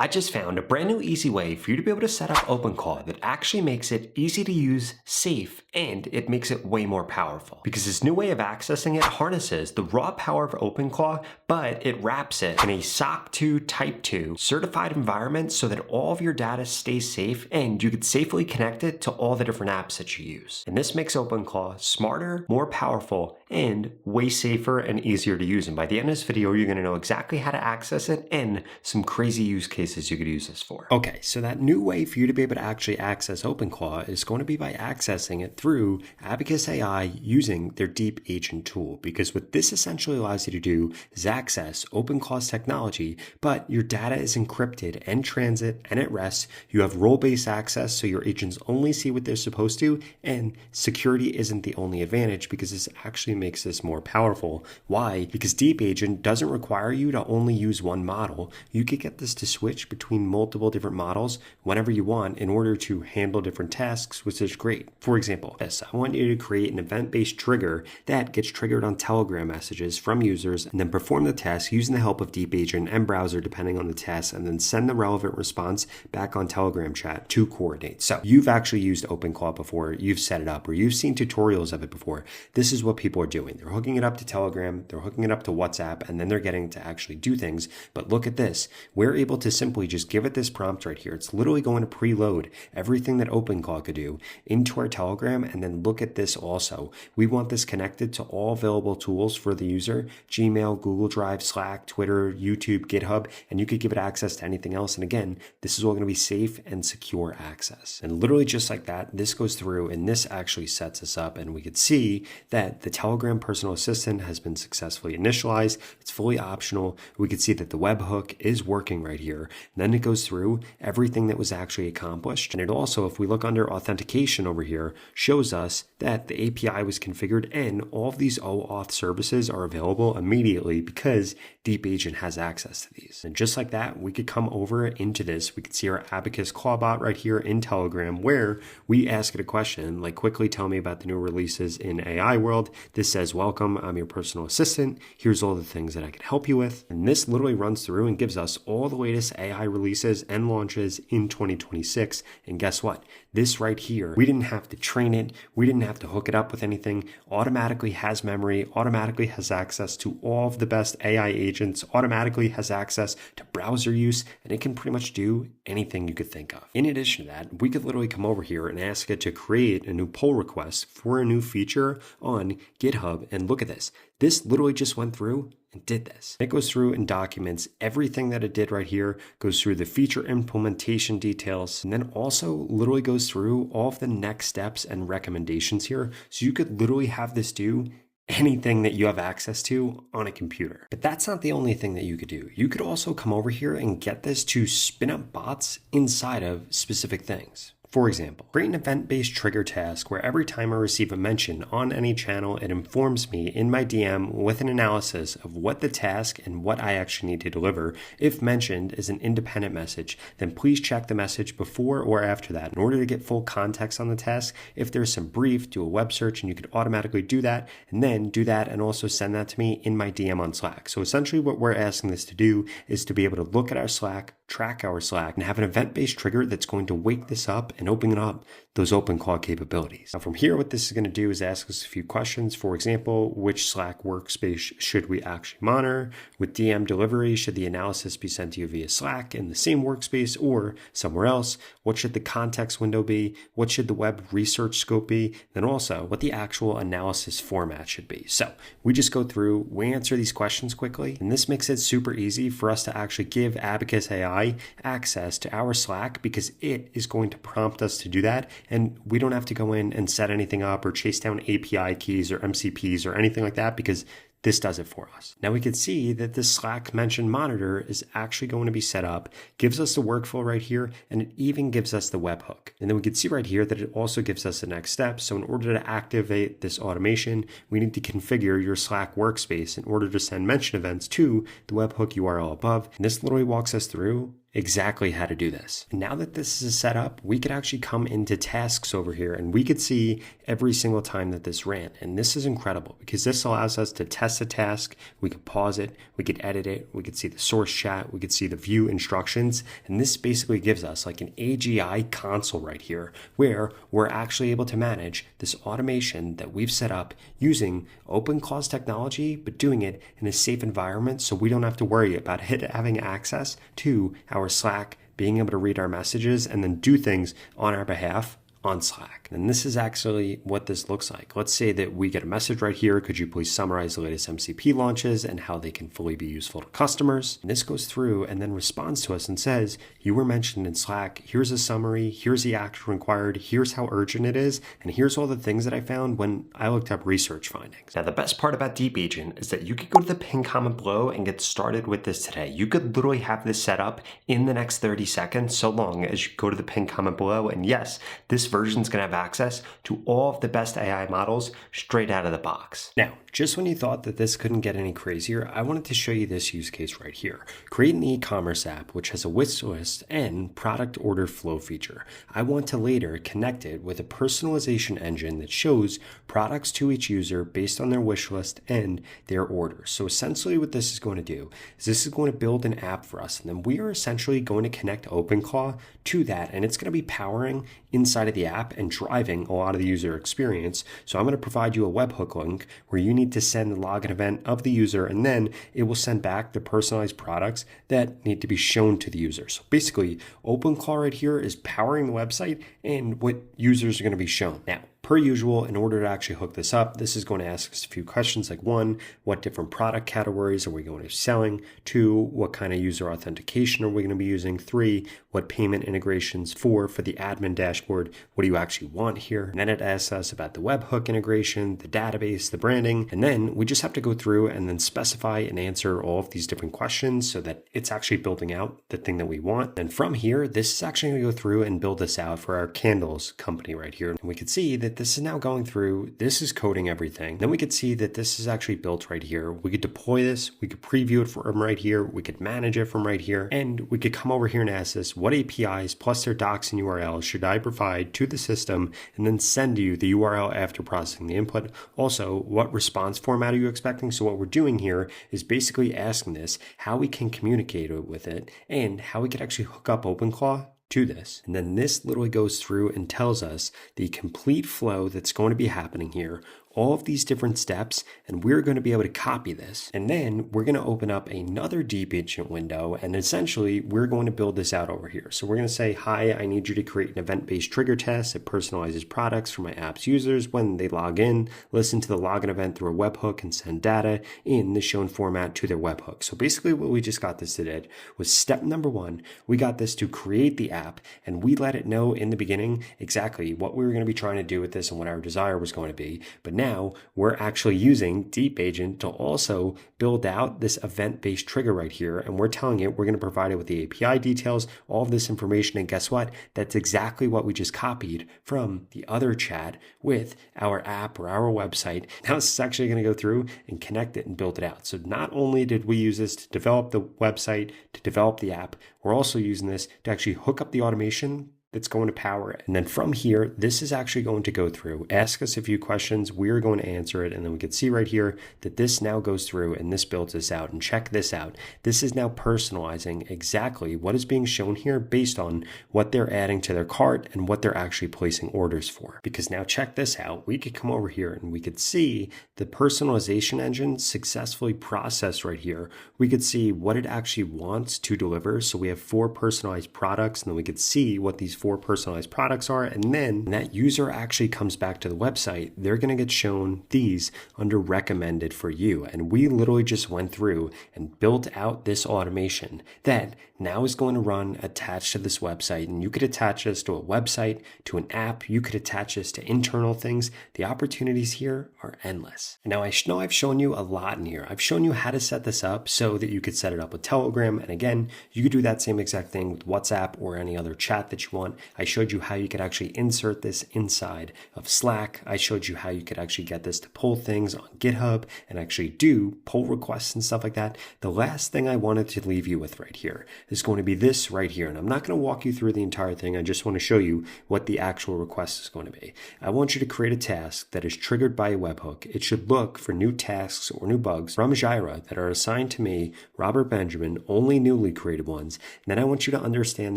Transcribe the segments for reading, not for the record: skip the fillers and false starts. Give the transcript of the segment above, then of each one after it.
I just found a brand new easy way for you to be able to set up OpenClaw that actually makes it easy to use, safe, and it makes it way more powerful. Because this new way of accessing it harnesses the raw power of OpenClaw, but it wraps it in a SOC 2 Type 2 certified environment so that all of your data stays safe and you can safely connect it to all the different apps that you use. And this makes OpenClaw smarter, more powerful, and way safer and easier to use. And by the end of this video, you're going to know exactly how to access it and some crazy use cases you could use this for. Okay, so that new way for you to be able to actually access OpenClaw is going to be by accessing it through Abacus AI using their DeepAgent tool, because what this essentially allows you to do is access OpenClaw's technology, but your data is encrypted and transit and at rest. You have role-based access, so your agents only see what they're supposed to, and security isn't the only advantage because this actually makes this more powerful. Why? Because DeepAgent doesn't require you to only use one model. You could get this to switch between multiple different models whenever you want in order to handle different tasks, which is great. For example, I want you to create an event-based trigger that gets triggered on Telegram messages from users and then perform the task using the help of DeepAgent and browser depending on the task, and then send the relevant response back on Telegram chat to coordinate. So you've actually used OpenClaw before, you've set it up, or you've seen tutorials of it before. This is what people are doing. They're hooking it up to Telegram, they're hooking it up to WhatsApp, and then they're getting to actually do things. But look at this. We're able to simply just give it this prompt right here. It's literally going to preload everything that OpenClaw could do into our Telegram, and then look at this also. We want this connected to all available tools for the user: Gmail, Google Drive, Slack, Twitter, YouTube, GitHub, and you could give it access to anything else. And again, this is all going to be safe and secure access. And literally just like that, this goes through and this actually sets us up, and we could see that the Telegram personal assistant has been successfully initialized. It's fully optional. We could see that the webhook is working right here. And then it goes through everything that was actually accomplished. And it also, if we look under authentication over here, shows us that the API was configured and all of these OAuth services are available immediately because DeepAgent has access to these. And just like that, we could come over into this. We could see our Abacus Clawbot right here in Telegram, where we ask it a question like, quickly tell me about the new releases in AI world. This says, welcome, I'm your personal assistant. Here's all the things that I could help you with. And this literally runs through and gives us all the latest AI releases and launches in 2026. And guess what? This right here, we didn't have to train it. We didn't have to hook it up with anything. Automatically has memory, automatically has access to all of the best AI agents, automatically has access to browser use, and it can pretty much do anything you could think of. In addition to that, we could literally come over here and ask it to create a new pull request for a new feature on GitHub. And look at this. This literally just went through and did this. It goes through and documents everything that it did right here, goes through the feature implementation details, and then also literally goes through all of the next steps and recommendations here. So you could literally have this do anything that you have access to on a computer. But that's not the only thing that you could do. You could also come over here and get this to spin up bots inside of specific things. For example, create an event-based trigger task where every time I receive a mention on any channel, it informs me in my DM with an analysis of what the task and what I actually need to deliver. If mentioned is an independent message, then please check the message before or after that in order to get full context on the task. If there's some brief, do a web search, and you could automatically do that, and then do that and also send that to me in my DM on Slack. So essentially what we're asking this to do is to be able to look at our Slack, track our Slack, and have an event-based trigger that's going to wake this up and open up those OpenClaw capabilities. Now from here, what this is going to do is ask us a few questions. For example, which Slack workspace should we actually monitor? With DM delivery, should the analysis be sent to you via Slack in the same workspace or somewhere else? What should the context window be? What should the web research scope be? Then also what the actual analysis format should be. So we just go through, we answer these questions quickly, and this makes it super easy for us to actually give Abacus AI access to our Slack, because it is going to prompt us to do that. And we don't have to go in and set anything up or chase down API keys or MCPs or anything like that, because this does it for us. Now we can see that this Slack mentioned monitor is actually going to be set up, gives us the workflow right here, and it even gives us the webhook. And then we can see right here that it also gives us the next step. So in order to activate this automation, we need to configure your Slack workspace in order to send mention events to the webhook URL above. And this literally walks us through exactly how to do this. And now that this is set up, we could actually come into tasks over here and we could see every single time that this ran. And this is incredible because this allows us to test a task. We could pause it, we could edit it, we could see the source chat, we could see the view instructions. And this basically gives us like an AGI console right here where we're actually able to manage this automation that we've set up using OpenClaw's technology, but doing it in a safe environment so we don't have to worry about having access to our Slack, being able to read our messages, and then do things on our behalf on Slack. And this is actually what this looks like. Let's say that we get a message right here. Could you please summarize the latest MCP launches and how they can fully be useful to customers? And this goes through and then responds to us and says, you were mentioned in Slack. Here's a summary. Here's the action required. Here's how urgent it is. And here's all the things that I found when I looked up research findings. Now, the best part about DeepAgent is that you could go to the pinned comment below and get started with this today. You could literally have this set up in the next 30 seconds, so long as you go to the pinned comment below. And yes, this version is going to have access to all of the best AI models straight out of the box. Now, just when you thought that this couldn't get any crazier, I wanted to show you this use case right here. Create an e-commerce app which has a wish list and product order flow feature. I want to later connect it with a personalization engine that shows products to each user based on their wish list and their order. So essentially what this is going to do is this is going to build an app for us, and then we are essentially going to connect OpenClaw to that, and it's going to be powering inside of the app and driving a lot of the user experience. So I'm going to provide you a webhook link where you need to send the login event of the user, and then it will send back the personalized products that need to be shown to the user. So basically, OpenClaw right here is powering the website and what users are going to be shown. Now, per usual, in order to actually hook this up, this is going to ask us a few questions like 1, what different product categories are we going to be selling? 2, what kind of user authentication are we going to be using? 3, what payment integrations? 4, for the admin dashboard, what do you actually want here? And then it asks us about the webhook integration, the database, the branding, and then we just have to go through and then specify and answer all of these different questions so that it's actually building out the thing that we want. And from here, this is actually going to go through and build this out for our candles company right here. And we can see that this is now going through, this is coding everything. Then we could see that this is actually built right here. We could deploy this, we could preview it from right here, we could manage it from right here, and we could come over here and ask this, what APIs plus their docs and URLs should I provide to the system and then send you the URL after processing the input? Also, what response format are you expecting? So what we're doing here is basically asking this how we can communicate with it and how we could actually hook up OpenClaw to this. And then this literally goes through and tells us the complete flow that's going to be happening here, all of these different steps, and we're going to be able to copy this. And then we're going to open up another DeepAgent window, and essentially we're going to build this out over here. So we're going to say, hi, I need you to create an event-based trigger test that personalizes products for my app's users when they log in, listen to the login event through a webhook, and send data in the shown format to their webhook. So basically what we just got this to do was step number 1. We got this to create the app, and we let it know in the beginning exactly what we were going to be trying to do with this and what our desire was going to be. But now we're actually using DeepAgent to also build out this event-based trigger right here. And we're telling it we're going to provide it with the API details, all of this information. And guess what? That's exactly what we just copied from the other chat with our app or our website. Now this is actually going to go through and connect it and build it out. So not only did we use this to develop the website, to develop the app, we're also using this to actually hook up the automation that's going to power it. And then from here, this is actually going to go through, ask us a few questions, we're going to answer it, and then we can see right here that this now goes through and this builds this out. And check this out. This is now personalizing exactly what is being shown here based on what they're adding to their cart and what they're actually placing orders for. Because now check this out. We could come over here and we could see the personalization engine successfully processed right here. We could see what it actually wants to deliver. So we have 4 personalized products, and then we could see what these 4 personalized products are. And then when that user actually comes back to the website, they're going to get shown these under recommended for you. And we literally just went through and built out this automation that now is going to run attached to this website. And you could attach this to a website, to an app. You could attach this to internal things. The opportunities here are endless. And now I know I've shown you a lot in here. I've shown you how to set this up so that you could set it up with Telegram. And again, you could do that same exact thing with WhatsApp or any other chat that you want. want. I showed you how you could actually insert this inside of Slack. I showed you how you could actually get this to pull things on GitHub and actually do pull requests and stuff like that. The last thing I wanted to leave you with right here is going to be this right here. And I'm not going to walk you through the entire thing. I just want to show you what the actual request is going to be. I want you to create a task that is triggered by a webhook. It should look for new tasks or new bugs from Jira that are assigned to me, Robert Benjamin, only newly created ones. And then I want you to understand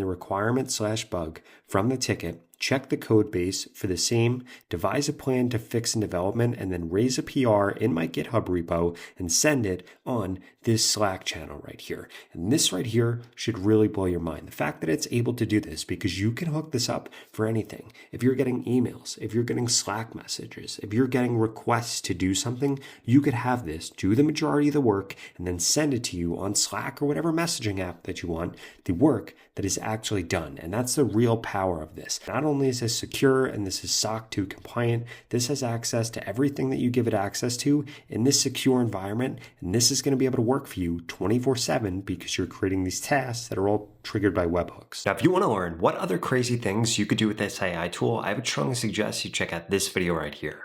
the requirement/bug from the ticket, check the code base for the same, devise a plan to fix in development, and then raise a PR in my GitHub repo and send it on this Slack channel right here. And this right here should really blow your mind. The fact that it's able to do this, because you can hook this up for anything. If you're getting emails, if you're getting Slack messages, if you're getting requests to do something, you could have this do the majority of the work and then send it to you on Slack or whatever messaging app that you want, the work that is actually done. And that's the real power of this. Not only is this secure and this is SOC 2 compliant, this has access to everything that you give it access to in this secure environment. And this is going to be able to work for you 24/7 because you're creating these tasks that are all triggered by webhooks. Now, if you want to learn what other crazy things you could do with this AI tool, I would strongly suggest you check out this video right here.